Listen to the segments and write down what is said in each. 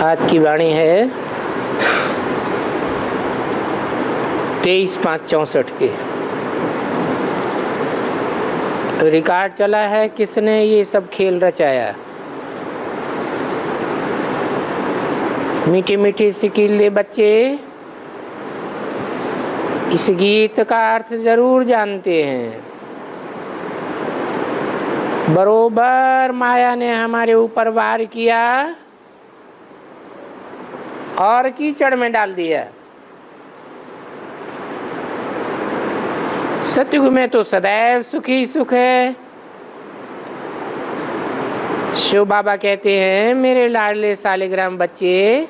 आज की वाणी है 23/5/64 की। रिकॉर्ड चला है किसने ये सब खेल रचाया। मीठी मीठी सिकीले बच्चे इस गीत का अर्थ जरूर जानते हैं। बरोबर माया ने हमारे ऊपर वार किया और कीचड़ में डाल दिया। सतयुग में तो सदैव सुखी सुख है। शिव बाबा कहते हैं, मेरे लाडले सालिग्राम बच्चे,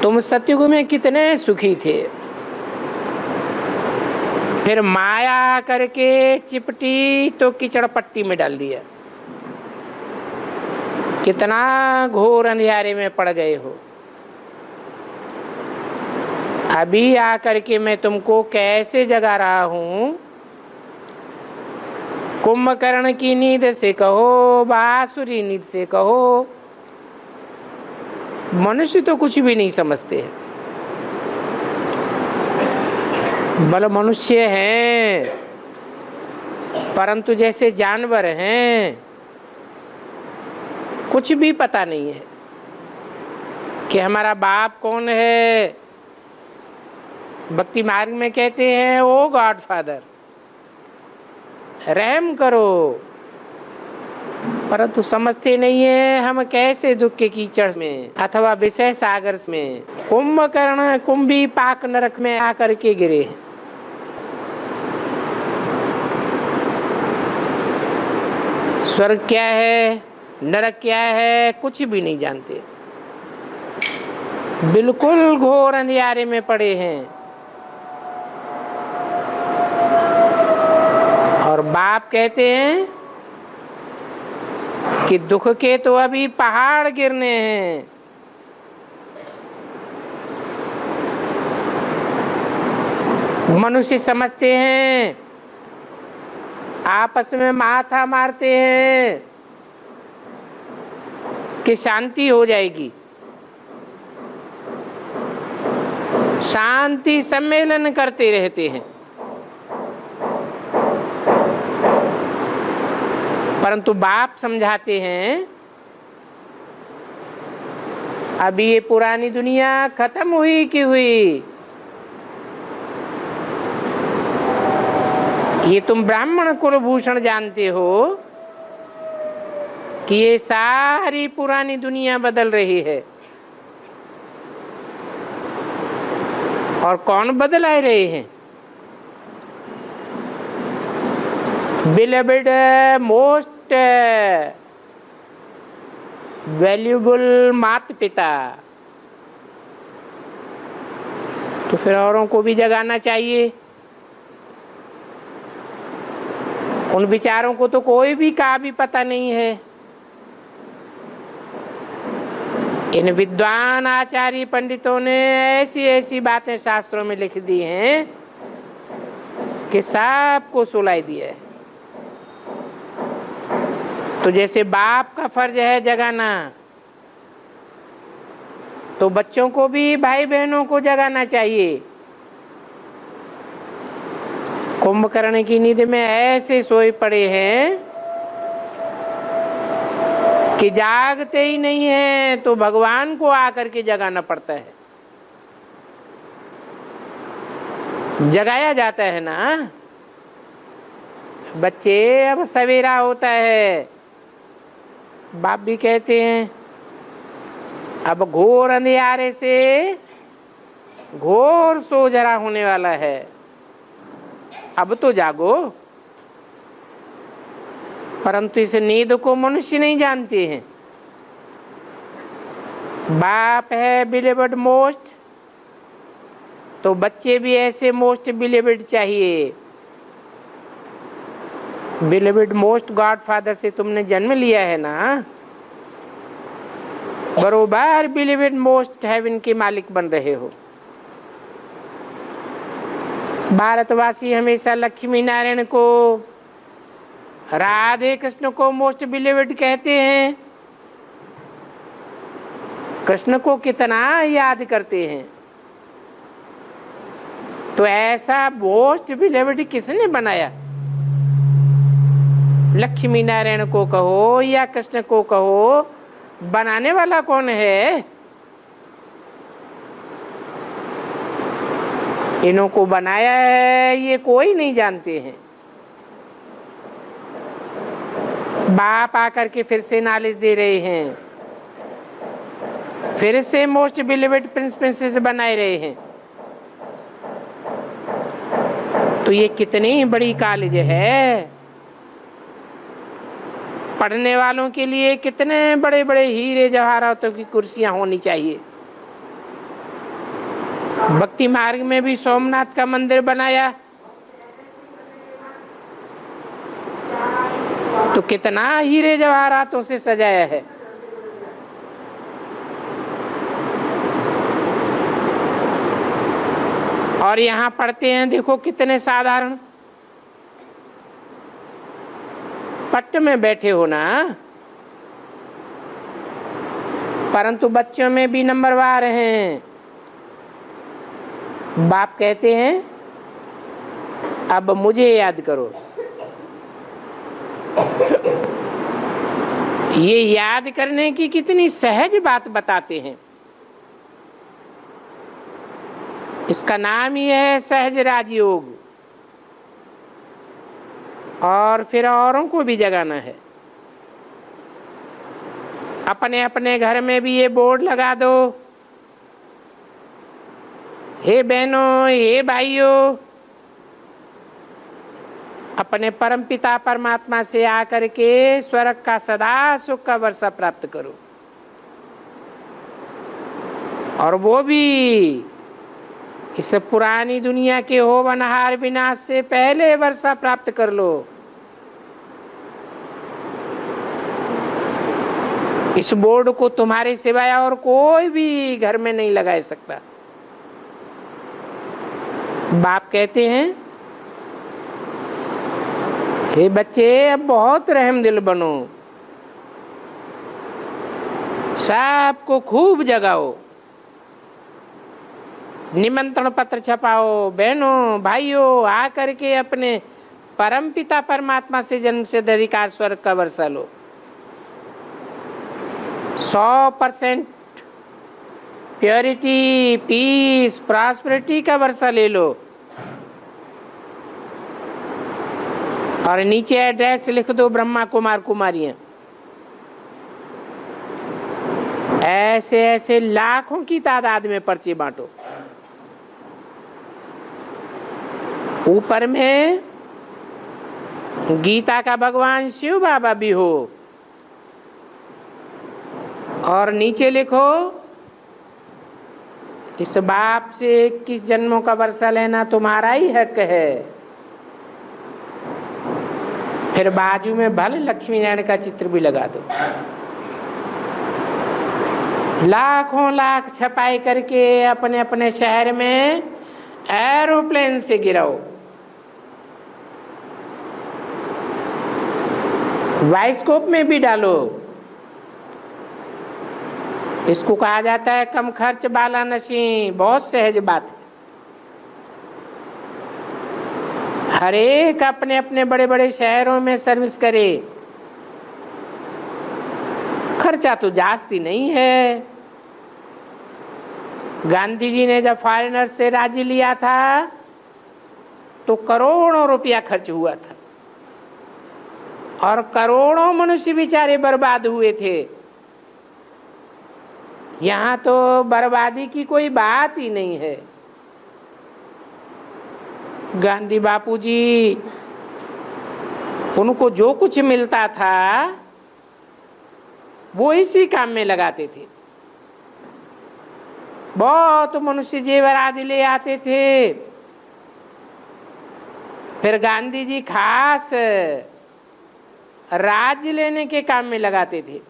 तुम सतयुग में कितने सुखी थे। फिर माया करके चिपटी तो कीचड़ पट्टी में डाल दिया। कितना घोर अंधियारे में पड़ गए हो। अभी आकर के मैं तुमको कैसे जगा रहा हूं। कुंभकर्ण की नींद से कहो, बांसुरी नींद से कहो, मनुष्य तो कुछ भी नहीं समझते हैं। भले मनुष्य हैं परंतु जैसे जानवर हैं, कुछ भी पता नहीं है कि हमारा बाप कौन है। भक्ति मार्ग में कहते हैं, ओ गॉड फादर रहम करो, परंतु समझते नहीं है हम कैसे दुख के कीचड़ में अथवा विषय सागर में, कुंभकर्ण कुंभी पाक नरक में आकर के गिरे। स्वर्ग क्या है, नरक क्या है, कुछ भी नहीं जानते। बिल्कुल घोर अंधियारे में पड़े हैं। और बाप कहते हैं कि दुख के तो अभी पहाड़ गिरने हैं। मनुष्य समझते हैं, आपस में माथा मारते हैं कि शांति हो जाएगी। शांति सम्मेलन करते रहते हैं, परंतु बाप समझाते हैं अभी ये पुरानी दुनिया खत्म हुई कि हुई। ये तुम ब्राह्मण कुलभूषण जानते हो कि ये सारी पुरानी दुनिया बदल रही है। और कौन बदला रहे हैं? Beloved most वैल्यूबल माता पिता। तो फिर औरों को भी जगाना चाहिए। उन विचारों को तो कोई भी का भी पता नहीं है। इन विद्वान आचार्य पंडितों ने ऐसी ऐसी बातें शास्त्रों में लिख दी हैं कि सबको सुलाई दिया है। तो जैसे बाप का फर्ज है जगाना, तो बच्चों को भी, भाई बहनों को जगाना चाहिए। कुंभकर्ण की नींद में ऐसे सोए पड़े हैं कि जागते ही नहीं है, तो भगवान को आकर के जगाना पड़ता है। जगाया जाता है ना। बच्चे अब सवेरा होता है, बाप भी कहते हैं अब घोर अंधियारे से घोर सोजरा होने वाला है, अब तो जागो। परंतु इस नींद को मनुष्य नहीं जानते हैं। बाप है बिलीवर्ड मोस्ट, तो बच्चे भी ऐसे मोस्ट बिलीवर्ड चाहिए। बिलीवर्ड मोस्ट गॉड फादर से तुमने जन्म लिया है ना, बरोबर बिलीवर्ड मोस्ट हेवन के मालिक बन रहे हो। भारतवासी हमेशा लक्ष्मी नारायण को, राधे कृष्ण को मोस्ट बिलीवर्ड कहते हैं। कृष्ण को कितना याद करते हैं। तो ऐसा मोस्ट बिलीव्ड किसने बनाया? लक्ष्मी नारायण को कहो या कृष्ण को कहो, बनाने वाला कौन है? इन्हों को बनाया है ये कोई नहीं जानते हैं। बाप आकर के फिर से नॉलेज दे रहे हैं, फिर से मोस्ट बिलीव्ड प्रिंस प्रिंसेस बनाए रहे हैं। तो ये कितनी बड़ी कॉलेज है। पढ़ने वालों के लिए कितने बड़े बड़े हीरे जवाहरातों की कुर्सियां होनी चाहिए। भक्ति मार्ग में भी सोमनाथ का मंदिर बनाया तो कितना हीरे जवाहरातों से सजाया है। और यहाँ पढ़ते हैं, देखो कितने साधारण पट्ट में बैठे हो ना, परंतु बच्चों में भी नंबरवार हैं। बाप कहते हैं अब मुझे याद करो। ये याद करने की कितनी सहज बात बताते हैं। इसका नाम ही है सहज राजयोग। और फिर औरों को भी जगाना है। अपने अपने घर में भी ये बोर्ड लगा दो, हे बहनों, हे भाइयों, अपने परमपिता परमात्मा से आकर के स्वर्ग का सदा सुख का वर्षा प्राप्त करो। और वो भी इस पुरानी दुनिया के होवनहार विनाश से पहले वर्षा प्राप्त कर लो। इस बोर्ड को तुम्हारे सिवाय और कोई भी घर में नहीं लगा सकता। बाप कहते हैं हे बच्चे, अब बहुत रहमदिल बनो, सबको खूब जगाओ, निमंत्रण पत्र छपाओ, बहनों भाइयों आकर के अपने परम पिता परमात्मा से जन्म से अधिकार स्वर्ग का वर्षा लो। 100% प्योरिटी, पीस, प्रॉस्पेरिटी का वर्षा ले लो। और नीचे एड्रेस लिख दो, ब्रह्मा कुमार कुमारियां। ऐसे ऐसे लाखों की तादाद में पर्चे बांटो। ऊपर में गीता का भगवान शिव बाबा भी हो और नीचे लिखो इस बाप से 21 जन्मों का वर्षा लेना तुम्हारा ही हक है। फिर बाजू में भले लक्ष्मी नारायण का चित्र भी लगा दो। लाखों लाख छपाई करके अपने अपने शहर में एरोप्लेन से गिराओ। बाइस्कोप में भी डालो। इसको कहा जाता है कम खर्च वाला नशी। बहुत सहज बात है। हर एक अपने अपने बड़े बड़े शहरों में सर्विस करे। खर्चा तो जास्ती नहीं है। गांधी जी ने जब फॉरेनर से राज्य लिया था तो करोड़ों रुपया खर्च हुआ था और करोड़ों मनुष्य बेचारे बर्बाद हुए थे। यहाँ तो बर्बादी की कोई बात ही नहीं है। गांधी बापू जी, उनको जो कुछ मिलता था वो इसी काम में लगाते थे। बहुत मनुष्य जेवर आदि ले आते थे। फिर गांधी जी खास राज्य लेने के काम में लगाते थे।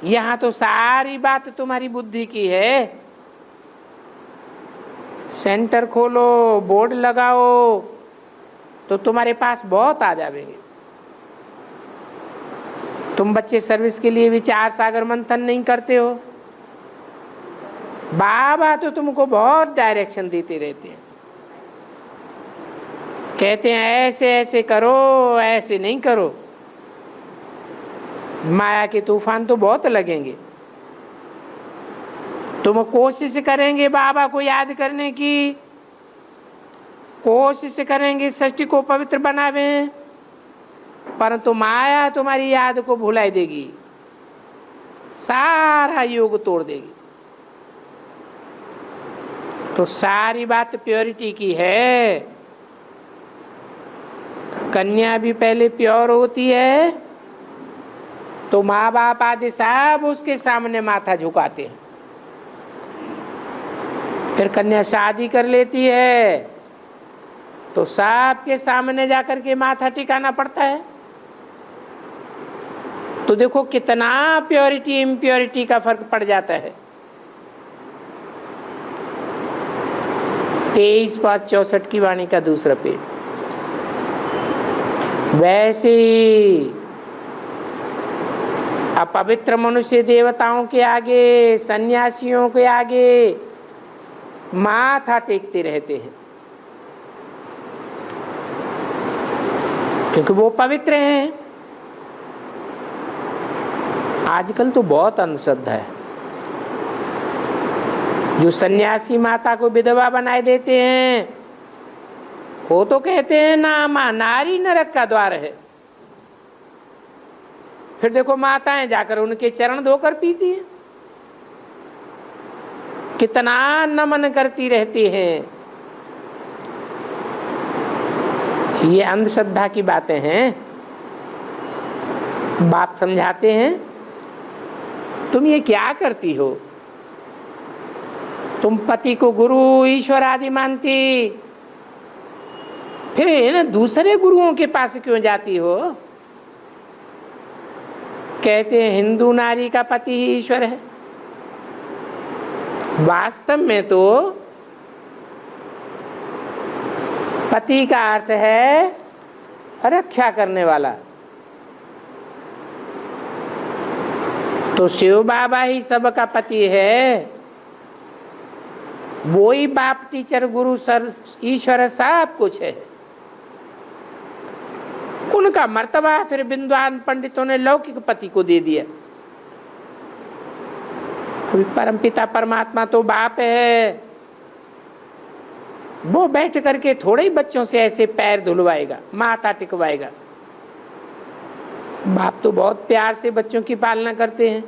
यहाँ तो सारी बात तुम्हारी बुद्धि की है। सेंटर खोलो, बोर्ड लगाओ तो तुम्हारे पास बहुत आ जाएंगे। तुम बच्चे सर्विस के लिए विचार सागर मंथन नहीं करते हो? बाबा तो तुमको बहुत डायरेक्शन देते रहते हैं, कहते हैं ऐसे ऐसे करो, ऐसे नहीं करो। माया के तूफान तो बहुत लगेंगे, तुम कोशिश करेंगे बाबा को याद करने की, कोशिश करेंगे सृष्टि को पवित्र बनावे, परंतु माया तुम्हारी याद को भुलाई देगी, सारा योग तोड़ देगी। तो सारी बात प्योरिटी की है। कन्या भी पहले प्योर होती है तो माँ बाप आदि सब उसके सामने माथा झुकाते हैं। फिर कन्या शादी कर लेती है तो सबके सामने जाकर के माथा टिकाना पड़ता है। तो देखो कितना प्योरिटी इम्प्योरिटी का फर्क पड़ जाता है। 23/5/64 की वाणी का दूसरा पेज। वैसे ही अपवित्र मनुष्य देवताओं के आगे, सन्यासियों के आगे माथा टेकते रहते हैं, क्योंकि वो पवित्र हैं। आजकल तो बहुत अंधश्रद्धा है। जो सन्यासी माता को विधवा बनाए देते हैं, वो तो कहते हैं ना मां नारी नरक का द्वार है। फिर देखो माताएं जाकर उनके चरण धोकर पीती हैं, कितना नमन करती रहती हैं। ये अंधश्रद्धा की बातें हैं। बाप समझाते हैं तुम ये क्या करती हो? तुम पति को गुरु ईश्वर आदि मानती, फिर दूसरे गुरुओं के पास क्यों जाती हो? कहते हैं हिंदू नारी का पति ही ईश्वर है। वास्तव में तो पति का अर्थ है रक्षा करने वाला। तो शिव बाबा ही सबका पति है, वो ही बाप टीचर गुरु सर ईश्वर सब कुछ है। उनका मर्तबा फिर विद्वान पंडितों ने लौकिक पति को दे दिया। परमपिता परमात्मा तो बाप है, वो बैठ करके थोड़े ही बच्चों से ऐसे पैर धुलवाएगा, माथा टिकवाएगा। बाप तो बहुत प्यार से बच्चों की पालना करते हैं।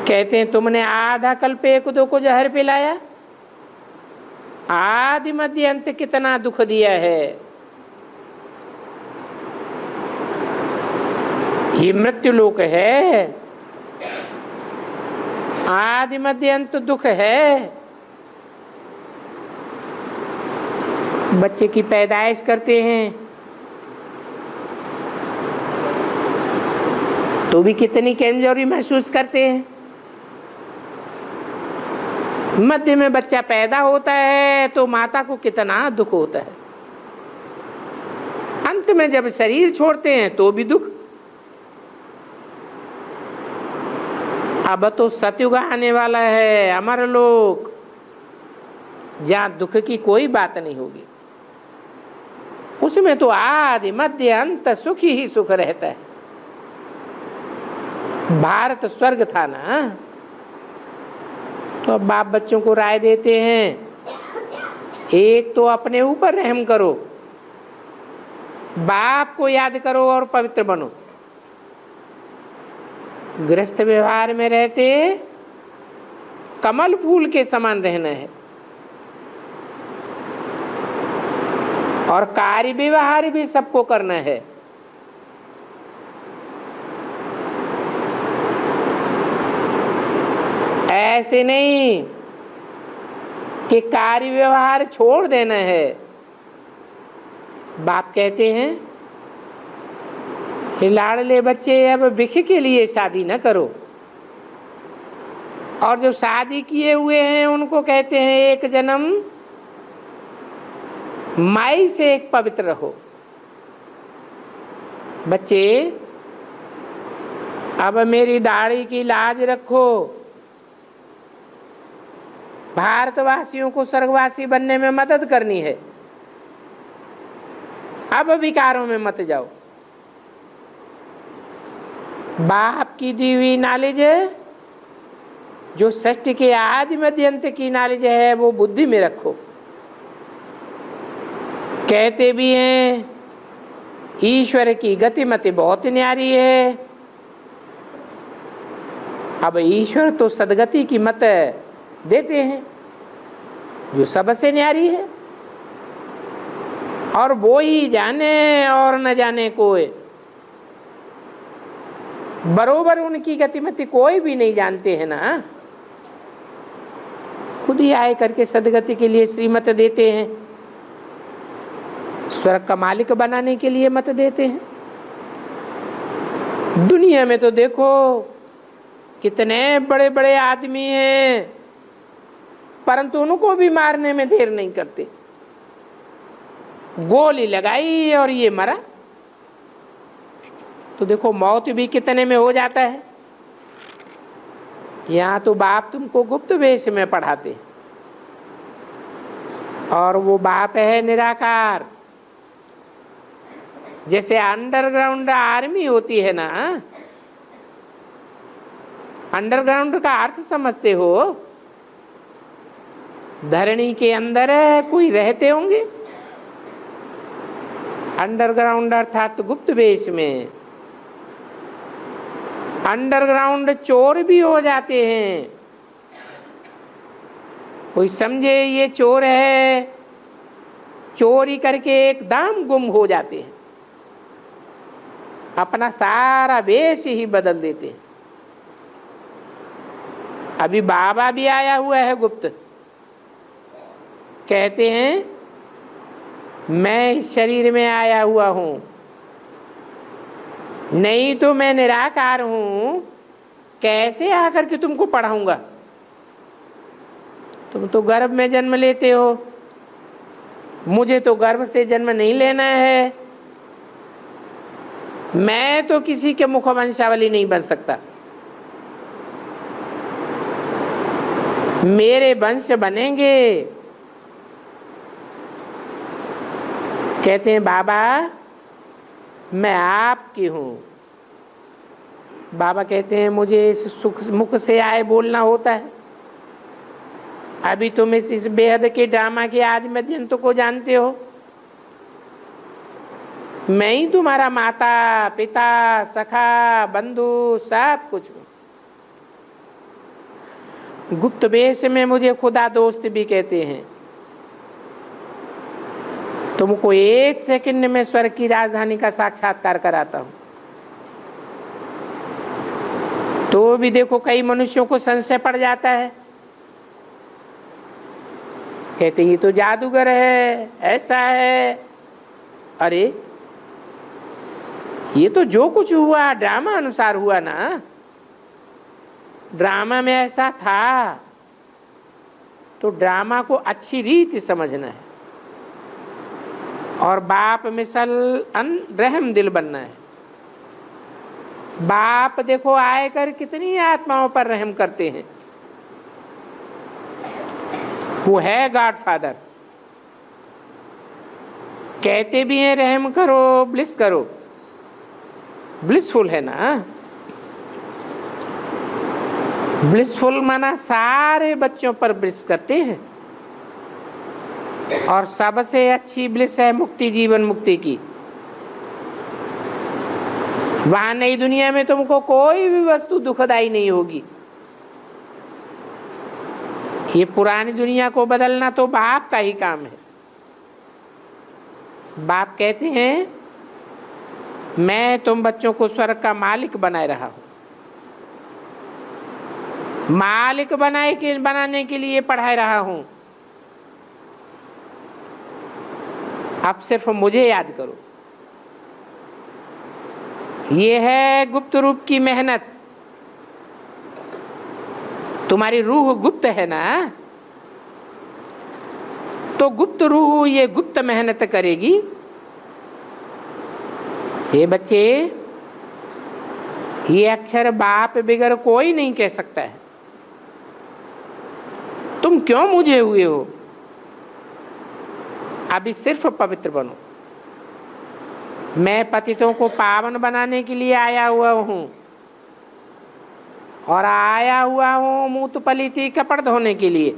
कहते हैं तुमने आधा कल्प एक दो को जहर पिलाया, आदि मध्य अंत कितना दुख दिया है। ये मृत्यु लोक है, आदि मध्य अंत दुख है। बच्चे की पैदाइश करते हैं तो भी कितनी कमजोरी महसूस करते हैं। मध्य में बच्चा पैदा होता है तो माता को कितना दुख होता है। अंत में जब शरीर छोड़ते हैं तो भी दुख। अब तो सतयुग आने वाला है, अमर लोक, जहां दुख की कोई बात नहीं होगी। उसमें तो आदि मध्य अंत सुख ही सुख रहता है। भारत स्वर्ग था ना। तो अब बाप बच्चों को राय देते हैं, एक तो अपने ऊपर रहम करो, बाप को याद करो और पवित्र बनो। गृहस्थ व्यवहार में रहते कमल फूल के समान रहना है, और कार्य व्यवहार भी सबको करना है। ऐसे नहीं कि कार्य व्यवहार छोड़ देना है। बाप कहते हैं हे लाडले बच्चे, अब भिख के लिए शादी न करो। और जो शादी किए हुए हैं उनको कहते हैं एक जन्म माई से एक पवित्र रहो। बच्चे अब मेरी दाढ़ी की लाज रखो, भारतवासियों को स्वर्गवासी बनने में मदद करनी है, अब विकारों में मत जाओ। बाप की दी हुई नॉलेज जो षष्ठ के आदि मध्य अंत की नॉलेज है वो बुद्धि में रखो। कहते भी हैं ईश्वर की गतिमति बहुत न्यारी है। अब ईश्वर तो सदगति की मत देते हैं जो सबसे न्यारी है, और वो ही जाने और न जाने कोई। बरोबर उनकी गतिमति कोई भी नहीं जानते हैं ना, खुद ही आए करके सदगति के लिए श्रीमत देते हैं, स्वर्ग का मालिक बनाने के लिए मत देते हैं। दुनिया में तो देखो कितने बड़े बड़े आदमी हैं, परंतु उनको भी मारने में देर नहीं करते। गोली लगाई और ये मरा, तो देखो मौत भी कितने में हो जाता है। यहाँ तो बाप तुमको गुप्त वेश में पढ़ाते, और वो बाप है निराकार। जैसे अंडरग्राउंड आर्मी होती है ना, अंडरग्राउंड का अर्थ समझते हो? धरणी के अंदर कोई रहते होंगे, अंडरग्राउंड अर्थात गुप्त वेश में। अंडरग्राउंड चोर भी हो जाते हैं। कोई समझे ये चोर है, चोरी करके एकदम गुम हो जाते हैं, अपना सारा वेश ही बदल देते हैं। अभी बाबा भी आया हुआ है गुप्त, कहते हैं मैं इस शरीर में आया हुआ हूं, नहीं तो मैं निराकार हूं, कैसे आकर के तुमको पढ़ाऊंगा? तुम तो गर्भ में जन्म लेते हो, मुझे तो गर्भ से जन्म नहीं लेना है, मैं तो किसी के मुख वंशावली नहीं बन सकता। मेरे वंश बनेंगे। कहते हैं बाबा मैं आपकी हूं। बाबा कहते हैं मुझे इस सुख मुख से आए बोलना होता है। अभी तुम इस बेहद के ड्रामा के आज मध्यंत को जानते हो। मैं ही तुम्हारा माता पिता सखा बंधु सब कुछ हूं। गुप्त वेश में मुझे खुदा दोस्त भी कहते हैं। तुमको एक सेकंड में स्वर्ग की राजधानी का साक्षात्कार कराता हूं। तो भी देखो कई मनुष्यों को संशय पड़ जाता है, कहते ये तो जादूगर है, ऐसा है। अरे ये तो जो कुछ हुआ ड्रामा अनुसार हुआ ना, ड्रामा में ऐसा था, तो ड्रामा को अच्छी रीति समझना है और बाप मिसल रहम दिल बनना है। बाप देखो आएकर कितनी आत्माओं पर रहम करते हैं। वो है गॉड फादर। कहते भी हैं रहम करो, ब्लिस करो, ब्लिसफुल है ना। ब्लिसफुल माना सारे बच्चों पर ब्लिस करते हैं, और सबसे अच्छी ब्लिस है मुक्ति, जीवन मुक्ति की। वहां नई दुनिया में तुमको कोई भी वस्तु दुखदाई नहीं होगी। ये पुरानी दुनिया को बदलना तो बाप का ही काम है। बाप कहते हैं मैं तुम बच्चों को स्वर्ग का मालिक बनाए रहा हूं। मालिक बनाने के लिए पढ़ाए रहा हूं। अब सिर्फ मुझे याद करो। ये है गुप्त रूप की मेहनत। तुम्हारी रूह गुप्त है ना, तो गुप्त रूह ये गुप्त मेहनत करेगी। ये बच्चे, ये अक्षर बाप बिगर कोई नहीं कह सकता है। तुम क्यों मुझे हुए हो? अभी सिर्फ पवित्र बनो। मैं पतितों को पावन बनाने के लिए आया हुआ हूं, और आया हुआ हूं मूत पलीती कपड़ धोने के लिए।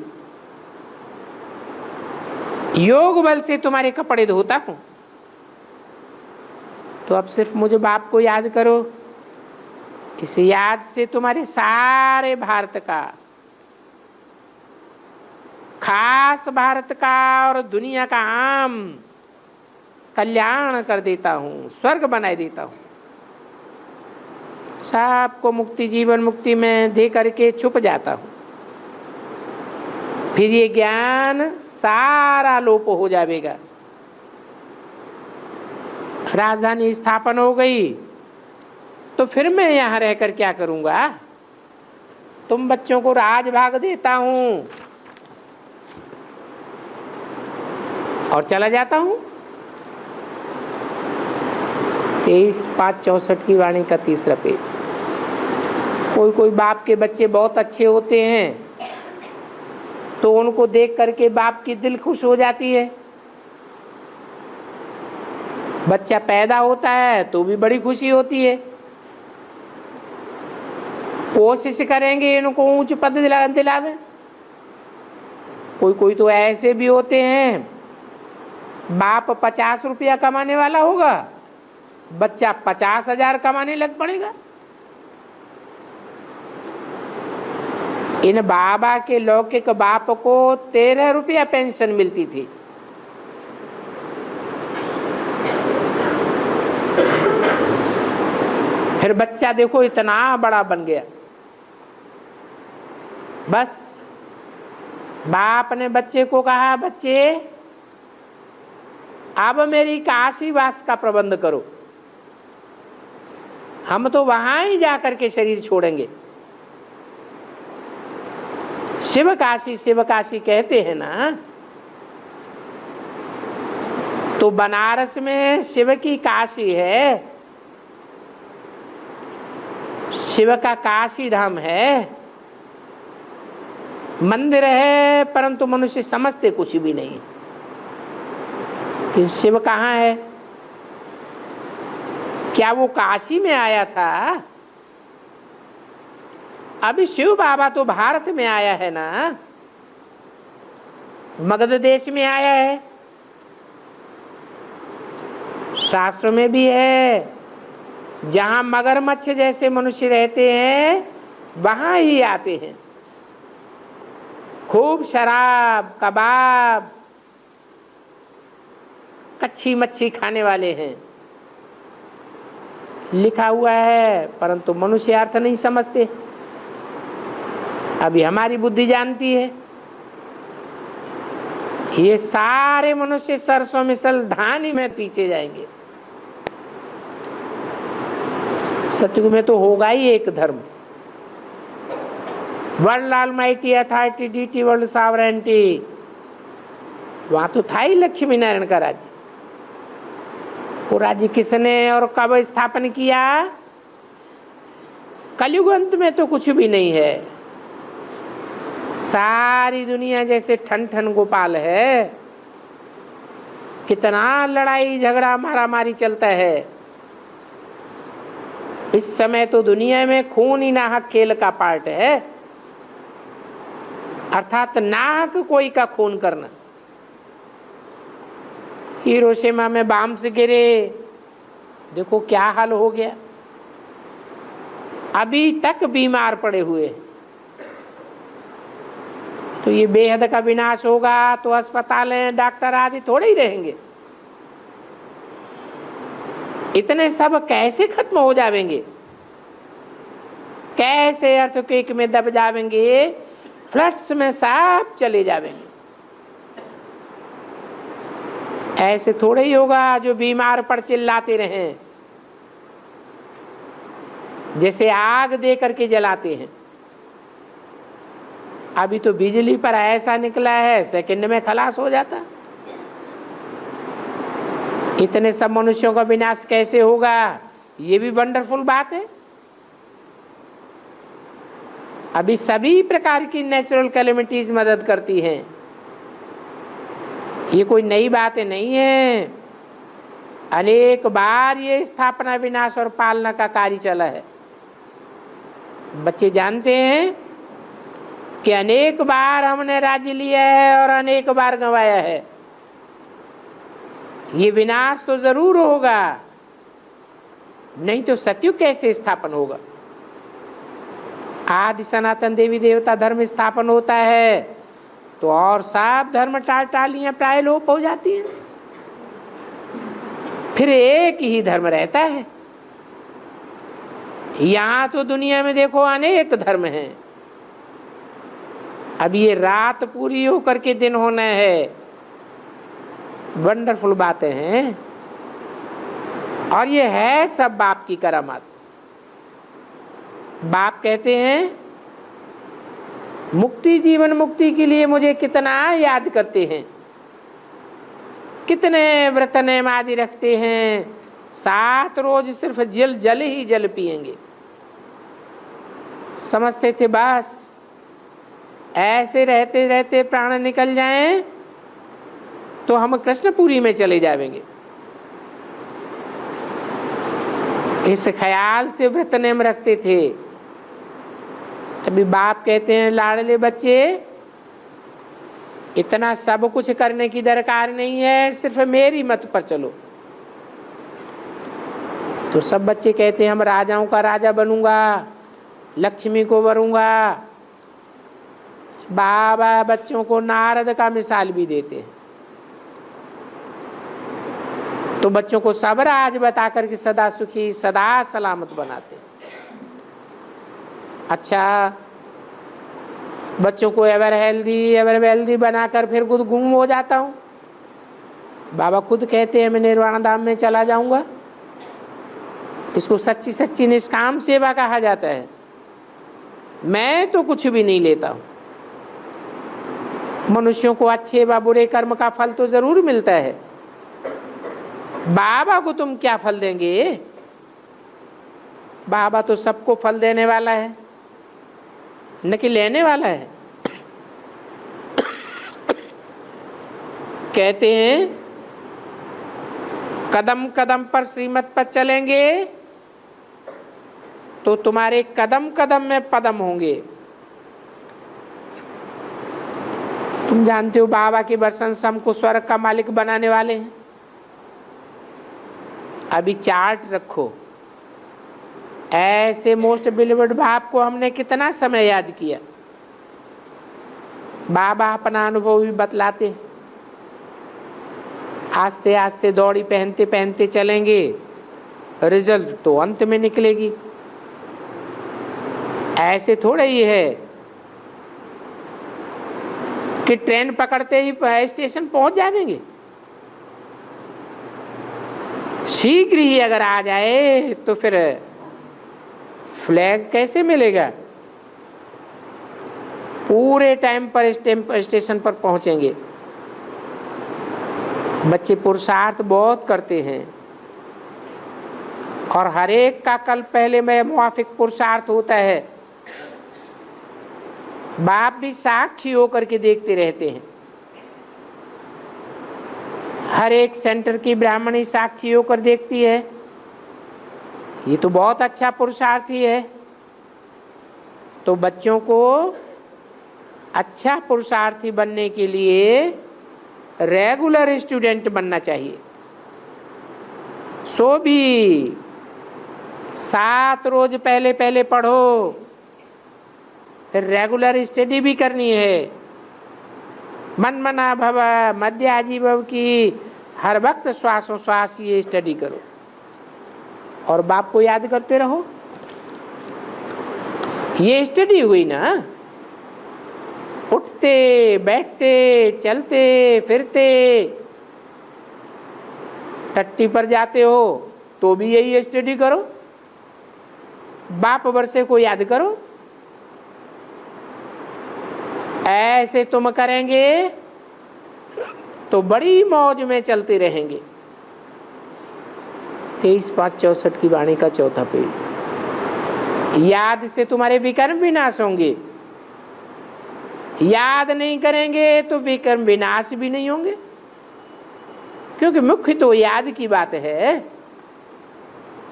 योग बल से तुम्हारे कपड़े धोता हूं। तो अब सिर्फ मुझे बाप को याद करो। इस याद से तुम्हारे सारे भारत का, खास भारत का और दुनिया का आम कल्याण कर देता हूं, स्वर्ग बनाए देता हूं। सबको मुक्ति, जीवन मुक्ति में दे करके छुप जाता हूं। फिर ये ज्ञान सारा लोप हो जाएगा। राजधानी स्थापन हो गई तो फिर मैं यहां रहकर क्या करूंगा? तुम बच्चों को राज भाग देता हूं और चला जाता हूं। 23/5/64 की वाणी का 3रा पेज। कोई कोई बाप के बच्चे बहुत अच्छे होते हैं तो उनको देख करके बाप की दिल खुश हो जाती है। बच्चा पैदा होता है तो भी बड़ी खुशी होती है। कोशिश करेंगे इनको ऊंच पद दिलावे। कोई कोई तो ऐसे भी होते हैं, बाप 50 रुपया कमाने वाला होगा, बच्चा 50,000 कमाने लग पड़ेगा। इन बाबा के लौकिक बाप को 13 रुपया पेंशन मिलती थी। फिर बच्चा देखो इतना बड़ा बन गया। बस बाप ने बच्चे को कहा, बच्चे अब मेरी काशीवास का प्रबंध करो। हम तो वहां ही जाकर के शरीर छोड़ेंगे। शिव काशी कहते हैं ना। तो बनारस में शिव की काशी है, शिव का काशी धाम है, मंदिर है, परंतु मनुष्य समझते कुछ भी नहीं कि शिव कहाँ है। क्या वो काशी में आया था? अभी शिव बाबा तो भारत में आया है ना, मगध देश में आया है। शास्त्र में भी है, जहां मगरमच्छ जैसे मनुष्य रहते हैं वहां ही आते हैं। खूब शराब, कबाब, कच्ची मच्छी खाने वाले हैं, लिखा हुआ है, परंतु मनुष्य अर्थ नहीं समझते। अभी हमारी बुद्धि जानती है। ये सारे मनुष्य सरसों मिसल धानी में पीछे जाएंगे। सतयुग में तो होगा ही एक धर्म, world almighty authority, deity world sovereignty. वहां तो था ही लक्ष्मी नारायण का राज्य। वो राज्य किसने और कब स्थापन किया? कलयुग अंत में तो कुछ भी नहीं है। सारी दुनिया जैसे ठन ठन गोपाल है, कितना लड़ाई झगड़ा मारा मारी चलता है। इस समय तो दुनिया में खून ही नाहक खेल का पार्ट है, अर्थात नाहक कोई का खून करना। हिरोशिमा में बम से गिरे, देखो क्या हाल हो गया। अभी तक बीमार पड़े हुए। तो ये बेहद का विनाश होगा तो अस्पताल डॉक्टर आदि थोड़े ही रहेंगे। इतने सब कैसे खत्म हो जाएंगे? कैसे अर्थक्वेक में दब जाएंगे? फ्लड्स में सब चले जाएंगे। ऐसे थोड़े ही होगा जो बीमार पड़ चिल्लाते रहें, जैसे आग दे करके जलाते हैं। अभी तो बिजली पर ऐसा निकला है, सेकंड में खलास हो जाता। इतने सब मनुष्यों का विनाश कैसे होगा, ये भी वंडरफुल बात है। अभी सभी प्रकार की नेचुरल कैलेमिटीज मदद करती हैं, ये कोई नई बातें नहीं है। अनेक बार ये स्थापना, विनाश और पालना का कार्य चला है। बच्चे जानते हैं कि अनेक बार हमने राज्य लिया है और अनेक बार गंवाया है। ये विनाश तो जरूर होगा, नहीं तो सतयुग कैसे स्थापन होगा। आदि सनातन देवी देवता धर्म स्थापन होता है तो और सब धर्म टालियां प्राय लोप हो जाती हैं, फिर एक ही धर्म रहता है। यहां तो दुनिया में देखो अनेक धर्म हैं। अब ये रात पूरी होकर के दिन होना है, वंडरफुल बातें हैं। और ये है सब बाप की करामात। बाप कहते हैं मुक्ति, जीवन मुक्ति के लिए मुझे कितना याद करते हैं, कितने व्रत नेम आदि रखते हैं। 7 रोज सिर्फ जल ही जल पिएंगे। समझते थे बस ऐसे रहते रहते प्राण निकल जाएं तो हम कृष्णपुरी में चले जाएंगे। इस ख्याल से व्रत नेम रखते थे। अभी बाप कहते हैं लाडले बच्चे, इतना सब कुछ करने की दरकार नहीं है, सिर्फ मेरी मत पर चलो। तो सब बच्चे कहते हैं हम राजाओं का राजा बनूंगा, लक्ष्मी को वरूंगा। बाबा बच्चों को नारद का मिसाल भी देते हैं। तो बच्चों को सब राज बता करके सदा सुखी सदा सलामत बनाते हैं। अच्छा, बच्चों को एवर हेल्दी बनाकर फिर खुद गुम हो जाता हूं। बाबा खुद कहते हैं मैं निर्वाण धाम में चला जाऊंगा। इसको सच्ची सच्ची निष्काम सेवा कहा जाता है। मैं तो कुछ भी नहीं लेता हूं। मनुष्यों को अच्छे व बुरे कर्म का फल तो जरूर मिलता है। बाबा को तुम क्या फल देंगे? बाबा तो सबको फल देने वाला है, न कि लेने वाला है। कहते हैं कदम कदम पर श्रीमत पर चलेंगे तो तुम्हारे कदम कदम में पदम होंगे। तुम जानते हो बाबा के वर्षन से हमको स्वर्ग का मालिक बनाने वाले हैं। अभी चार्ट रखो, ऐसे मोस्ट बिलीवर्ड बाप को हमने कितना समय याद किया। बाबा अपना अनुभव भी बतलाते। आस्ते आस्ते दौड़ी पहनते पहनते चलेंगे, रिजल्ट तो अंत में निकलेगी। ऐसे थोड़ा ही है कि ट्रेन पकड़ते ही स्टेशन पहुंच जाएंगे। शीघ्र ही अगर आ जाए तो फिर फ्लैग कैसे मिलेगा? पूरे टाइम पर स्टेशन पर पहुंचेंगे। बच्चे पुरुषार्थ बहुत करते हैं और हर एक का कल पहले में मुआफिक पुरुषार्थ होता है। बाप भी साक्षी होकर के देखते रहते हैं। हर एक सेंटर की ब्राह्मणी साक्षी होकर देखती है। ये तो बहुत अच्छा पुरुषार्थी है। तो बच्चों को अच्छा पुरुषार्थी बनने के लिए रेगुलर स्टूडेंट बनना चाहिए। सो भी 7 रोज पहले पहले पढ़ो, फिर रेगुलर स्टडी भी करनी है। मन मना भव मध्य आजीभव की हर वक्त श्वासों श्वास ये स्टडी करो और बाप को याद करते रहो। ये स्टडी हुई ना, उठते बैठते चलते फिरते टट्टी पर जाते हो तो भी यही स्टडी करो। बाप वर्षे को याद करो। ऐसे तुम करेंगे तो बड़ी मौज में चलते रहेंगे। 23-5-64 की वाणी का चौथा पेज। याद से तुम्हारे विकर्म विनाश होंगे, याद नहीं करेंगे तो विकर्म विनाश भी नहीं होंगे, क्योंकि मुख्य तो याद की बात है।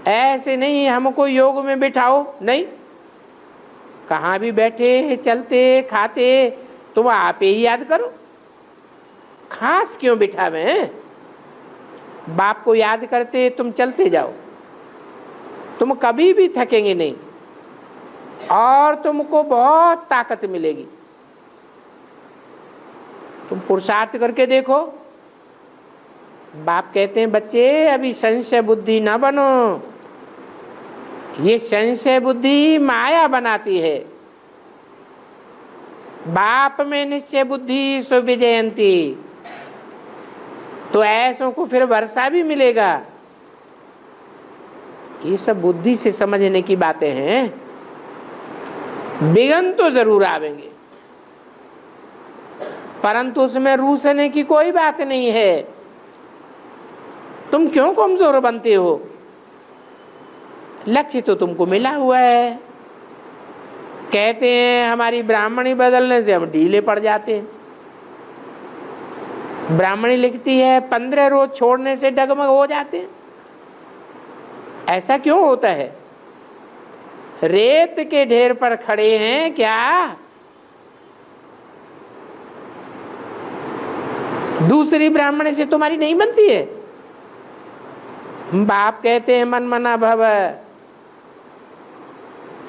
ऐसे नहीं हमको योग में बिठाओ, नहीं, कहां भी बैठे चलते खाते तुम आप ही याद करो। खास क्यों बिठावे? बाप को याद करते तुम चलते जाओ, तुम कभी भी थकेंगे नहीं और तुमको बहुत ताकत मिलेगी। तुम पुरुषार्थ करके देखो। बाप कहते हैं बच्चे अभी संशय बुद्धि ना बनो, ये संशय बुद्धि माया बनाती है। बाप में निश्चय बुद्धि सो विजयंती, तो ऐसों को फिर वर्षा भी मिलेगा। ये सब बुद्धि से समझने की बातें हैं। विघ्न तो जरूर आवेंगे, परंतु उसमें रूसने की कोई बात नहीं है। तुम क्यों कमजोर बनते हो? लक्ष्य तो तुमको मिला हुआ है। कहते हैं हमारी ब्राह्मणी बदलने से हम ढीले पड़ जाते हैं। ब्राह्मणी लिखती है 15 रोज छोड़ने से डगमग हो जाते हैं। ऐसा क्यों होता है? रेत के ढेर पर खड़े हैं क्या? दूसरी ब्राह्मणी से तुम्हारी नहीं बनती है। बाप कहते हैं मन मना भव,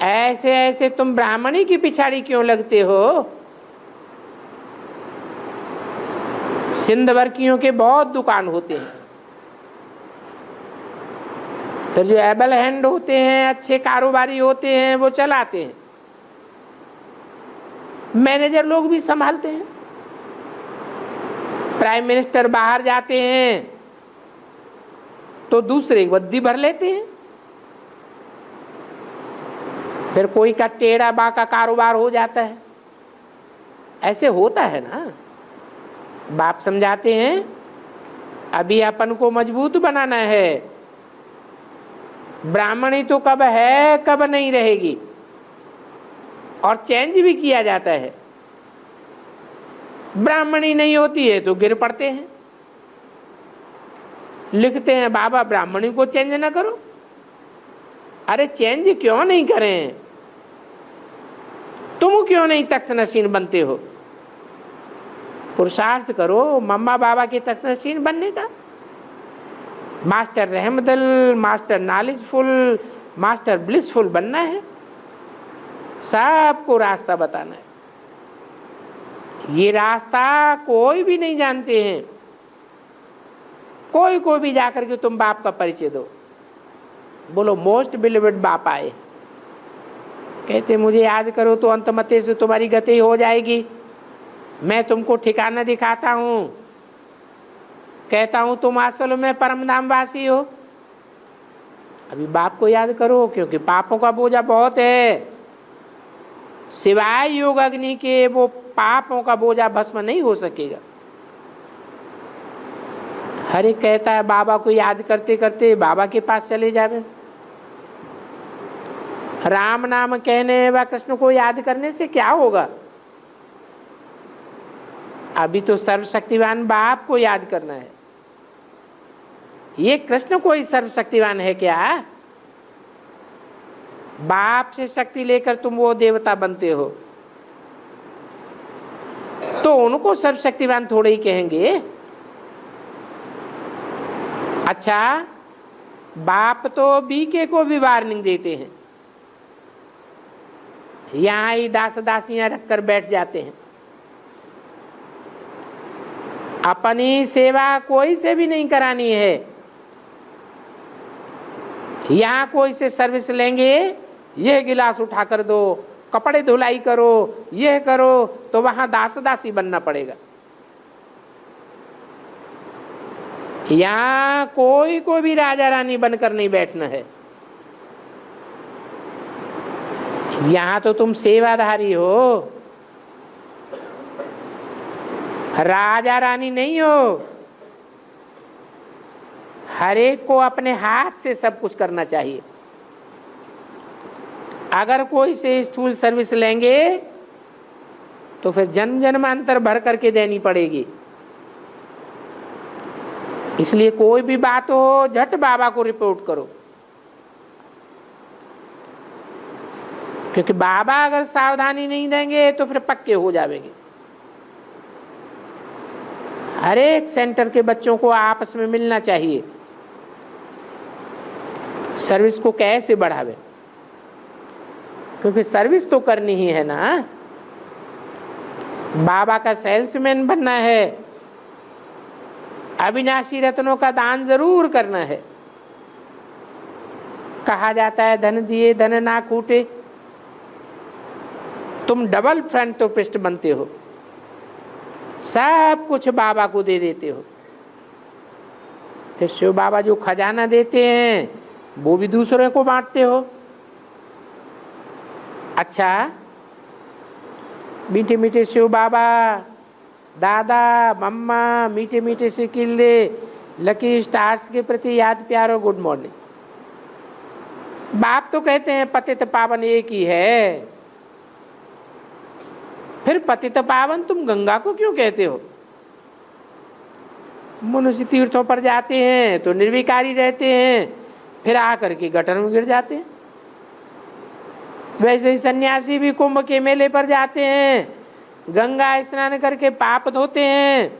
ऐसे ऐसे तुम ब्राह्मणी की पिछाड़ी क्यों लगते हो? सिंध वर्कियों के बहुत दुकान होते हैं, फिर जो एबल हैंड होते हैं, अच्छे कारोबारी होते हैं, वो चलाते हैं। मैनेजर लोग भी संभालते हैं। प्राइम मिनिस्टर बाहर जाते हैं तो दूसरे वर्दी भर लेते हैं। फिर कोई का टेढ़ा बाका कारोबार हो जाता है। ऐसे होता है ना। बाप समझाते हैं अभी अपन को मजबूत बनाना है। ब्राह्मणी तो कब है कब नहीं रहेगी, और चेंज भी किया जाता है। ब्राह्मणी नहीं होती है तो गिर पड़ते हैं। लिखते हैं बाबा ब्राह्मणी को चेंज ना करो। अरे चेंज क्यों नहीं करें? तुम क्यों नहीं तख्त नशीन बनते हो? पुरुषार्थ करो मम्मा बाबा के तख्त नशीन बनने का। मास्टर रहमदल, मास्टर नॉलेजफुल, मास्टर ब्लिसफुल बनना है। सबको रास्ता बताना है। ये रास्ता कोई भी नहीं जानते हैं। कोई को भी जाकर के तुम बाप का परिचय दो, बोलो मोस्ट बिलीवेड बाप आए, कहते मुझे याद करो तो अंतमते से तुम्हारी गति हो जाएगी। मैं तुमको ठिकाना दिखाता हूं, कहता हूं तुम असल में परमधाम वासी हो। अभी बाप को याद करो, क्योंकि पापों का बोझा बहुत है। सिवाय योग अग्नि के वो पापों का बोझा भस्म नहीं हो सकेगा। हर एक कहता है बाबा को याद करते करते बाबा के पास चले जावे। राम नाम कहने व कृष्ण को याद करने से क्या होगा? अभी तो सर्वशक्तिवान बाप को याद करना है। ये कृष्ण कोई सर्वशक्तिवान है क्या? बाप से शक्ति लेकर तुम वो देवता बनते हो, तो उनको सर्वशक्तिवान थोड़े ही कहेंगे। अच्छा, बाप तो बीके को भी वार्निंग देते हैं। यहां ही दास दासियां रखकर बैठ जाते हैं। अपनी सेवा कोई से भी नहीं करानी है। यहां कोई से सर्विस लेंगे, यह गिलास उठा कर दो, कपड़े धुलाई करो, यह करो, तो वहां दास दासी बनना पड़ेगा। यहां कोई को भी राजा रानी बनकर नहीं बैठना है। यहां तो तुम सेवाधारी हो, राजा रानी नहीं हो। हर एक को अपने हाथ से सब कुछ करना चाहिए। अगर कोई से स्थूल सर्विस लेंगे तो फिर जन्म जन्मांतर भर करके देनी पड़ेगी। इसलिए कोई भी बात हो झट बाबा को रिपोर्ट करो, क्योंकि बाबा अगर सावधानी नहीं देंगे तो फिर पक्के हो जाएंगे। हर एक सेंटर के बच्चों को आपस में मिलना चाहिए, सर्विस को कैसे बढ़ावे, क्योंकि सर्विस तो करनी ही है ना। बाबा का सेल्समैन बनना है, अविनाशी रत्नों का दान जरूर करना है। कहा जाता है धन दिए धन ना कूटे, तुम डबल फ्रंट तो पिस्ट बनते हो, सब कुछ बाबा को दे देते हो, फिर शिव बाबा जो खजाना देते हैं वो भी दूसरों को बांटते हो। अच्छा, मीठे मीठे शिव बाबा, दादा मम्मा मीठे मीठे से किले, लकी स्टार्स के प्रति याद प्यार और गुड मॉर्निंग। बाप तो कहते हैं पतित पावन एक ही है, फिर पतित पावन तुम गंगा को क्यों कहते हो? मनुष्य तीर्थों पर जाते हैं तो निर्विकारी रहते हैं, फिर आकर के गटर में गिर जाते हैं। वैसे ही सन्यासी भी कुंभ के मेले पर जाते हैं, गंगा स्नान करके पाप धोते हैं,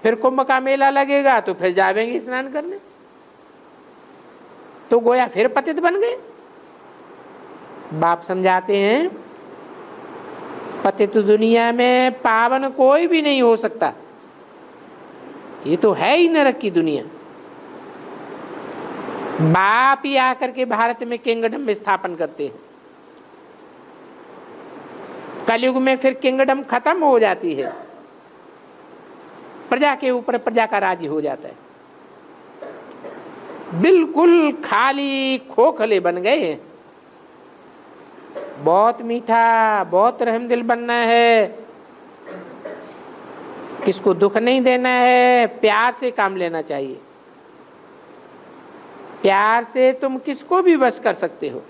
फिर कुंभ का मेला लगेगा तो फिर जावेंगे स्नान करने, तो गोया फिर पतित बन गए। बाप समझाते हैं पतित दुनिया में पावन कोई भी नहीं हो सकता, ये तो है ही नरक की दुनिया। बाप ही आकर के भारत में किंगडम में स्थापन करते हैं। कलयुग में फिर किंगडम खत्म हो जाती है, प्रजा के ऊपर प्रजा का राज्य हो जाता है। बिल्कुल खाली खोखले बन गए। बहुत मीठा, बहुत रहमदिल बनना है, किसको दुख नहीं देना है, प्यार से काम लेना चाहिए। प्यार से तुम किसको भी बस कर सकते हो।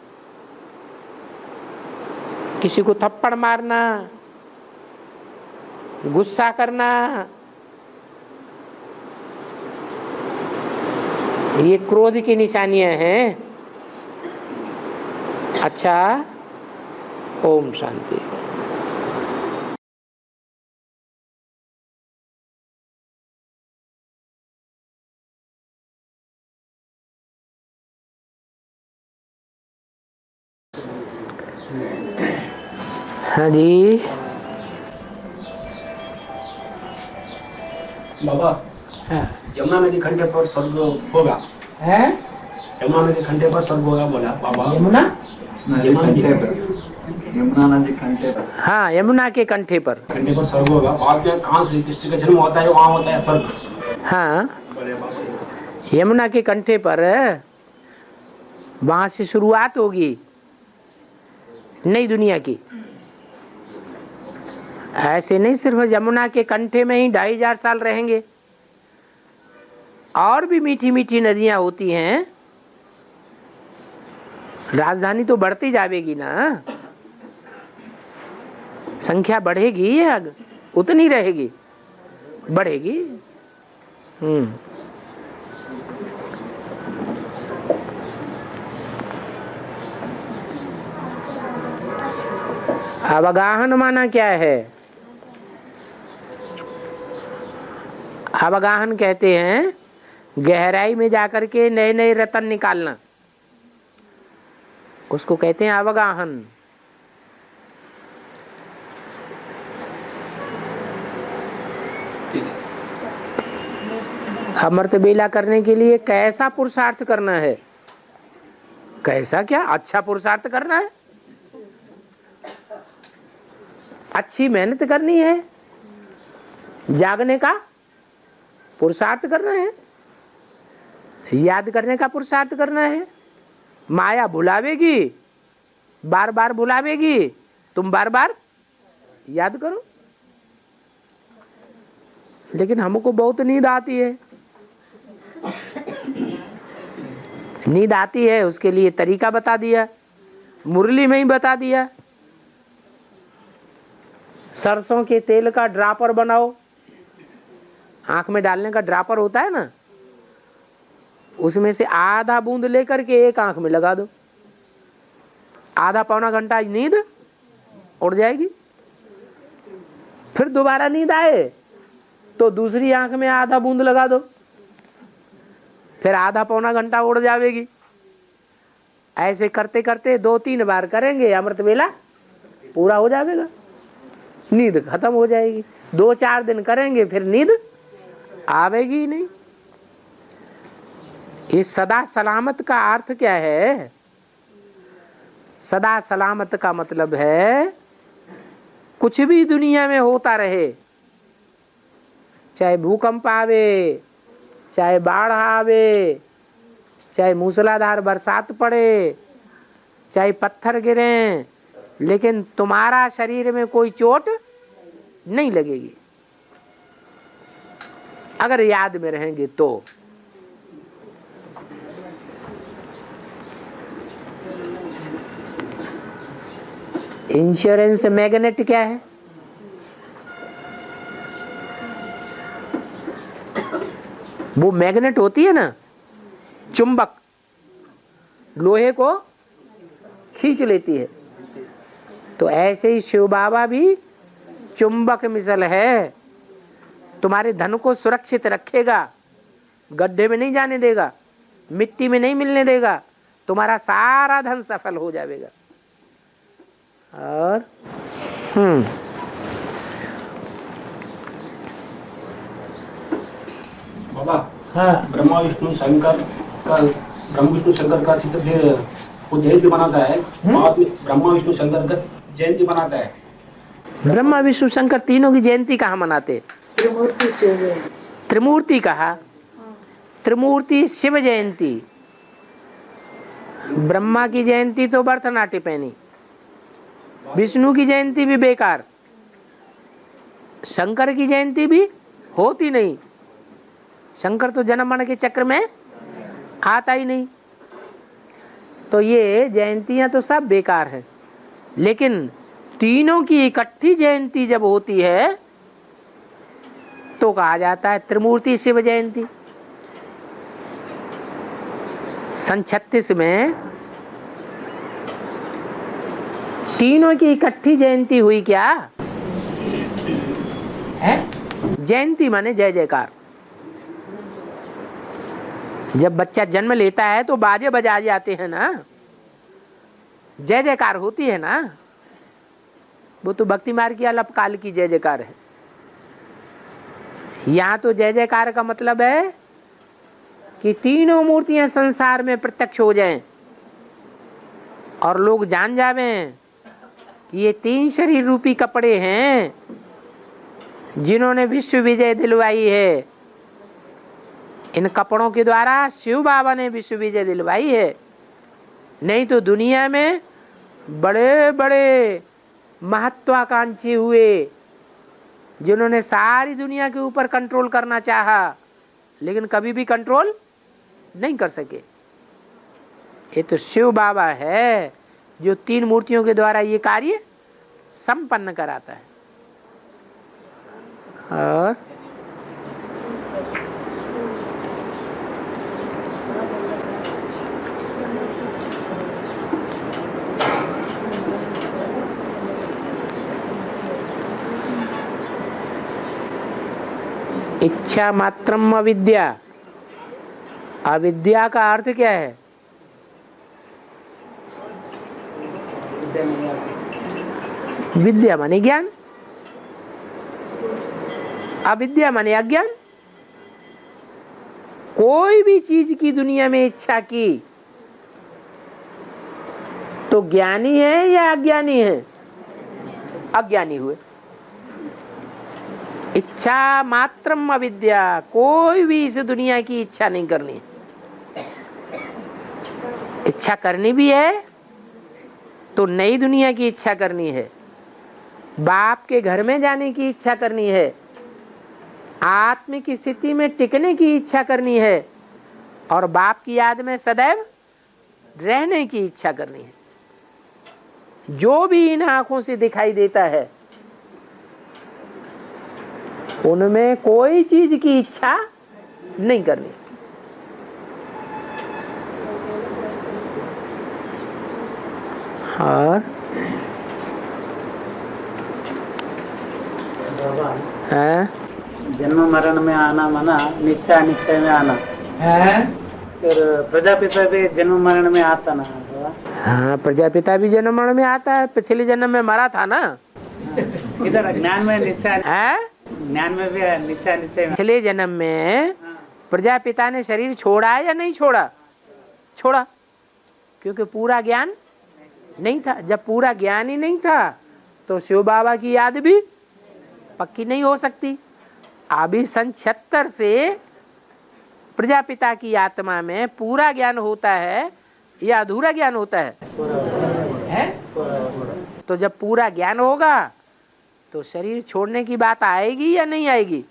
किसी को थप्पड़ मारना, गुस्सा करना, ये क्रोध की निशानियां हैं। अच्छा, ओम शांति। हाँ जी बाबा, यमुना नदी खंडे पर स्वर्ग होगा है? यमुना नदी खंडे पर स्वर्ग होगा बोला बाबा। यमुना खंडे पर, यमुना नदी कंठे पर। हाँ, यमुना के कंठे पर स्वर्ग होगा। बाद में कहाँ श्री कृष्ण का जन्म होता है वहाँ होता है स्वर्ग। हाँ, यमुना के कंठे पर वहां से शुरुआत होगी नई दुनिया की। ऐसे नहीं सिर्फ यमुना के कंठे में ही 2500 साल रहेंगे, और भी मीठी मीठी नदियां होती हैं। राजधानी तो बढ़ती जाएगी ना, संख्या बढ़ेगी या उतनी रहेगी? बढ़ेगी। अवगाहन माना क्या है? अवगाहन कहते हैं गहराई में जाकर के नए नए रत्न निकालना, उसको कहते हैं अवगाहन। अमृत बेला करने के लिए कैसा पुरुषार्थ करना है? कैसा क्या, अच्छा पुरुषार्थ करना है, अच्छी मेहनत करनी है, जागने का पुरुषार्थ करना है, याद करने का पुरुषार्थ करना है। माया भुलावेगी, बार बार भुलावेगी, तुम बार बार याद करो। लेकिन हमको बहुत नींद आती है, नींद आती है उसके लिए तरीका बता दिया, मुरली में ही बता दिया। सरसों के तेल का ड्रापर बनाओ, आंख में डालने का ड्रापर होता है ना, उसमें से आधा बूंद लेकर के एक आंख में लगा दो, आधा पौना घंटा नींद उड़ जाएगी। फिर दोबारा नींद आए तो दूसरी आंख में आधा बूंद लगा दो, फिर आधा पौना घंटा उड़ जाएगी। ऐसे करते करते 2-3 बार करेंगे, अमृत वेला पूरा हो जाएगा, नींद खत्म हो जाएगी। 2-4 दिन करेंगे फिर नींद आवेगी ही नहीं। ये सदा सलामत का अर्थ क्या है? सदा सलामत का मतलब है कुछ भी दुनिया में होता रहे, चाहे भूकंप आवे, चाहे बाढ़ आवे, चाहे मूसलाधार बरसात पड़े, चाहे पत्थर गिरे, लेकिन तुम्हारा शरीर में कोई चोट नहीं लगेगी अगर याद में रहेंगे तो। इंश्योरेंस मैग्नेट क्या है? वो मैग्नेट होती है ना, चुंबक, लोहे को खींच लेती है। तो ऐसे ही शिव बाबा भी चुंबक मिसल है, तुम्हारे धन को सुरक्षित रखेगा, गड्ढे में नहीं जाने देगा, मिट्टी में नहीं मिलने देगा, तुम्हारा सारा धन सफल हो जाएगा। और बाबा, हाँ, ब्रह्मा विष्णु शंकर का चित्र वो जयंती बनाता है, बाद में ब्रह्मा विष्णु शंकर का जयंती बनाता है। ब्रह्मा विष्णु शंकर तीनों की जयंती कहाँ मनाते? त्रिमूर्ति कहा, त्रिमूर्ति शिव जयंती। ब्रह्मा की जयंती तो भरतनाट्य पहनी, विष्णु की जयंती भी बेकार, शंकर की जयंती भी होती नहीं। शंकर तो जन्म मरण के चक्र में आता ही नहीं। तो ये जयंतियां तो सब बेकार है, लेकिन तीनों की इकट्ठी जयंती जब होती है तो कहा जाता है त्रिमूर्ति शिव जयंती। सन 36 में तीनों की इकट्ठी जयंती हुई। क्या है जयंती? माने जय जयकार। जब बच्चा जन्म लेता है तो बाजे बजाए जाते हैं ना, जय जयकार होती है ना। वो तो भक्ति मार्ग की अल्पकाल की जय जयकार है। यहाँ तो जय जयकार का मतलब है कि तीनों मूर्तियां संसार में प्रत्यक्ष हो जाएं और लोग जान जावें कि ये 3 शरीर रूपी कपड़े हैं जिन्होंने विश्व विजय दिलवाई है। इन कपड़ों के द्वारा शिव बाबा ने विश्व विजय दिलवाई है। नहीं तो दुनिया में बड़े बड़े महत्वाकांक्षी हुए जिन्होंने सारी दुनिया के ऊपर कंट्रोल करना चाहा, लेकिन कभी भी कंट्रोल नहीं कर सके। ये तो शिव बाबा है जो 3 मूर्तियों के द्वारा ये कार्य संपन्न कराता है। और इच्छा मात्रम अविद्या। अविद्या का अर्थ क्या है? विद्या माने ज्ञान, अविद्या माने अज्ञान। कोई भी चीज की दुनिया में इच्छा की तो ज्ञानी है या अज्ञानी है? अज्ञानी हुए। इच्छा मात्रम अविद्या। कोई भी इस दुनिया की इच्छा नहीं करनी। इच्छा करनी भी है तो नई दुनिया की इच्छा करनी है, बाप के घर में जाने की इच्छा करनी है, आत्म की स्थिति में टिकने की इच्छा करनी है और बाप की याद में सदैव रहने की इच्छा करनी है। जो भी इन आंखों से दिखाई देता है उनमें कोई चीज की इच्छा नहीं करनी। और है जन्म मरण में आना माना निश्चय अनिश्चय में आना है। फिर प्रजापिता भी जन्म मरण में आता ना बाबा? हाँ, प्रजापिता भी जन्म मरण में आता है। पिछले जन्म में मरा था ना। इधर ज्ञान में निश्चय, है ज्ञान में भी निश्चय अनिश्चय में। पिछले जन्म में प्रजापिता ने शरीर छोड़ा है या नहीं छोड़ा? छोड़ा, क्योंकि पूरा ज्ञान नहीं था। जब पूरा ज्ञान ही नहीं था तो शिव बाबा की याद भी पक्की नहीं हो सकती। अभी सन 76 से प्रजापिता की आत्मा में पूरा ज्ञान होता है या अधूरा ज्ञान होता है? तो जब पूरा ज्ञान होगा तो शरीर छोड़ने की बात आएगी या नहीं आएगी?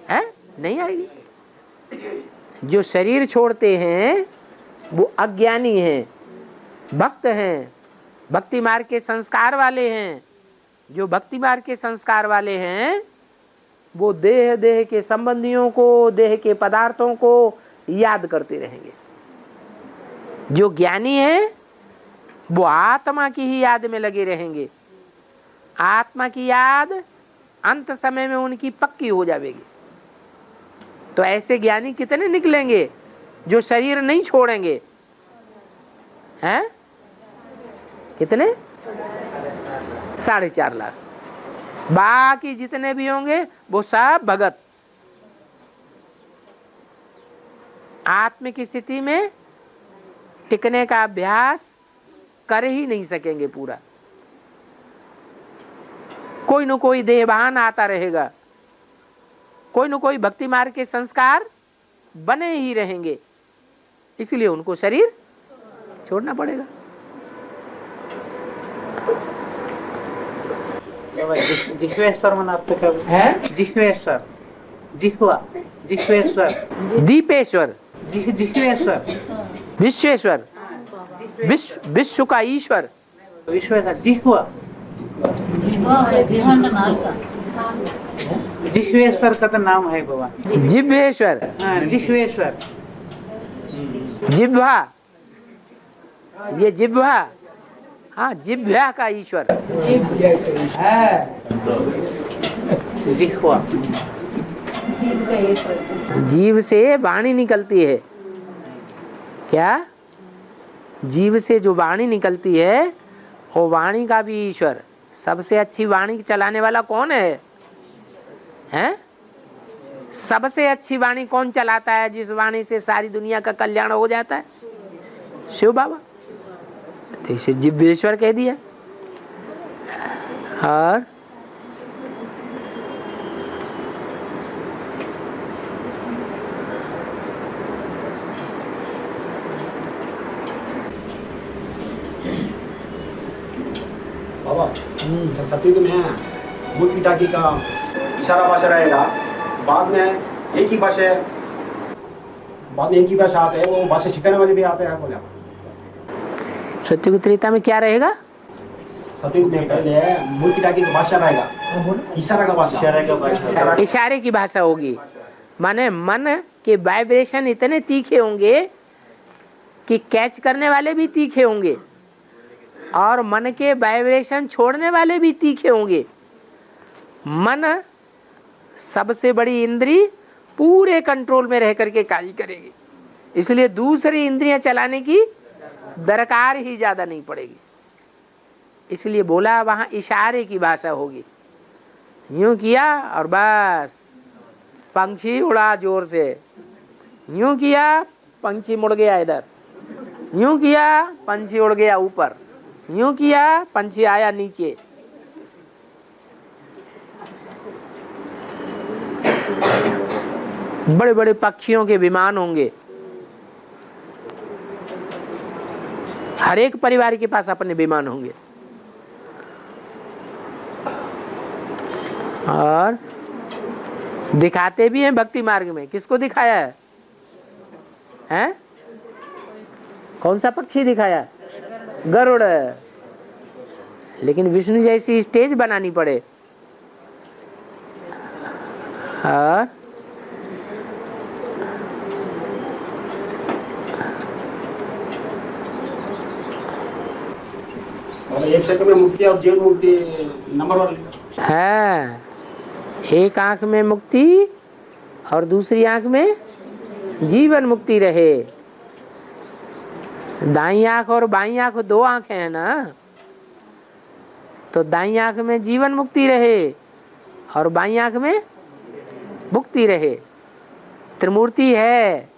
है? नहीं आएगी। जो शरीर छोड़ते हैं वो अज्ञानी हैं, भक्त हैं, भक्ति मार्ग के संस्कार वाले हैं। जो भक्ति मार्ग के संस्कार वाले हैं वो देह के संबंधियों को, देह के पदार्थों को याद करते रहेंगे। जो ज्ञानी है वो आत्मा की ही याद में लगे रहेंगे। आत्मा की याद अंत समय में उनकी पक्की हो जाएगी। तो ऐसे ज्ञानी कितने निकलेंगे जो शरीर नहीं छोड़ेंगे? हैं? कितने? 4.5 लाख। बाकी जितने भी होंगे वो सब भगत। आत्म की स्थिति में टिकने का अभ्यास कर ही नहीं सकेंगे पूरा। कोई न कोई देहभान आता रहेगा, कोई न कोई भक्ति मार्ग के संस्कार बने ही रहेंगे। इसलिए उनको शरीर छोड़ना पड़ेगा। जिह्वेश्वर मनाते कब है? जिह्वेश्वर, जिह्वा, जिह्वेश्वर, दीपेश्वर, जिह्वेश्वर, विश्वेश्वर, विश्व का ईश्वर। विश्वेश्वर, जिह्वा, जिह्वेश्वर का तो नाम है बाबा। जिह्वेश्वर, हाँ, जिह्वेश्वर, जिह्वा, ये जिह्वा। हाँ, जिह्वा का ईश्वर। जिह्वा, जीव से वाणी निकलती है। क्या? जीव से जो वाणी निकलती है वो वाणी का भी ईश्वर। सबसे अच्छी वाणी चलाने वाला कौन है? हैं? सबसे अच्छी वाणी कौन चलाता है? जिस वाणी से सारी दुनिया का कल्याण हो जाता है? शिव बाबा। तो इसे जिह्वेश्वर कह दिया। और बाबा सतयुग में मूर्ति टाकी का इशारा भाषा रहेगा, बाद में एक ही भाषा, बाद में एक ही भाषा आते हैं, वो भाषा सिखाने वाले भी आते हैं। बोला सत्युग त्रेता में क्या रहेगा? सतयुग में पहले मूर्ति टाकी का भाषा रहेगा, इशारा का भाषा, इशारे की भाषा होगी। माने मन के वाइब्रेशन इतने तीखे होंगे कि कैच करने वाले भी तीखे होंगे और मन के वाइब्रेशन छोड़ने वाले भी तीखे होंगे। मन सबसे बड़ी इंद्री पूरे कंट्रोल में रह करके कार्य करेगी, इसलिए दूसरी इंद्रियां चलाने की दरकार ही ज्यादा नहीं पड़ेगी। इसलिए बोला वहां इशारे की भाषा होगी। यूं किया और बस पंछी उड़ा जोर से, यूं किया पंछी मुड़ गया इधर, यूं किया पंछी उड़ गया ऊपर, यूं किया पंछी आया नीचे। बड़े बड़े पक्षियों के विमान होंगे। हर एक परिवार के पास अपने विमान होंगे। और दिखाते भी हैं भक्ति मार्ग में। किसको दिखाया है? हैं? कौन सा पक्षी दिखाया? गरुड़। लेकिन विष्णु जैसी स्टेज बनानी पड़े। और एक क्षेत्र में मुक्ति और जीवन मुक्ति नंबर वन है। एक आंख में मुक्ति और दूसरी आंख में जीवन मुक्ति रहे। दाईं आंख और बाईं आंख दो आंखें हैं ना, तो दाईं आंख में जीवन मुक्ति रहे और बाईं आंख में मुक्ति रहे। त्रिमूर्ति है।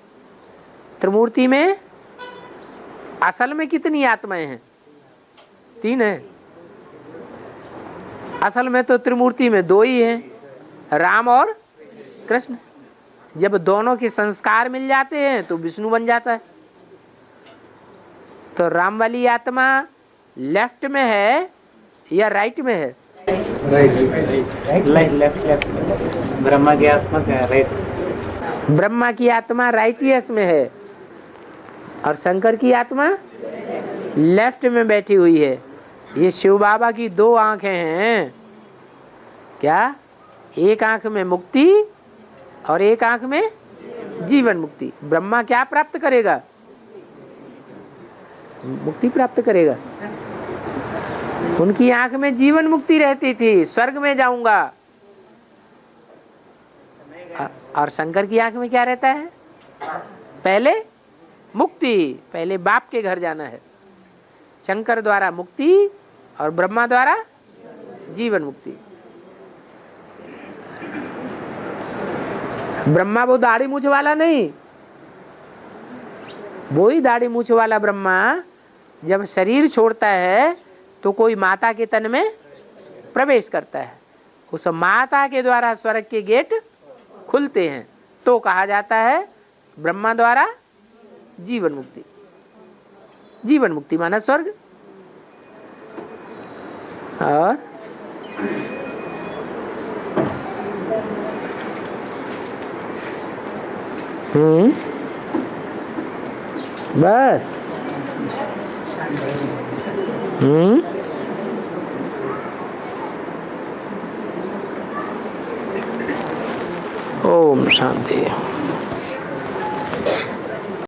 त्रिमूर्ति में असल में कितनी आत्माएं हैं? 3 है। असल में तो त्रिमूर्ति में 2 ही हैं, राम और कृष्ण। जब दोनों के संस्कार मिल जाते हैं तो विष्णु बन जाता है। तो राम वाली आत्मा लेफ्ट में है या राइट में है? लेफ्ट। ब्रह्मा की आत्मा क्या है? राइट। ब्रह्मा की आत्मा राइटियस में है और शंकर की आत्मा लेफ्ट में बैठी हुई है। ये शिव बाबा की 2 आंखें हैं। क्या? एक आंख में मुक्ति और एक आंख में जीवन मुक्ति। ब्रह्मा क्या प्राप्त करेगा? मुक्ति प्राप्त करेगा। उनकी आंख में जीवन मुक्ति रहती थी, स्वर्ग में जाऊंगा। और शंकर की आंख में क्या रहता है? पहले मुक्ति, पहले बाप के घर जाना है। शंकर द्वारा मुक्ति और ब्रह्मा द्वारा जीवन मुक्ति। ब्रह्मा वो दाढ़ी मूछ वाला नहीं, वो ही दाढ़ी मूछ वाला ब्रह्मा जब शरीर छोड़ता है तो कोई माता के तन में प्रवेश करता है। उस माता के द्वारा स्वर्ग के गेट खुलते हैं, तो कहा जाता है ब्रह्मा द्वारा जीवन मुक्ति। जीवन मुक्ति माना स्वर्ग। और बस ओम शांति।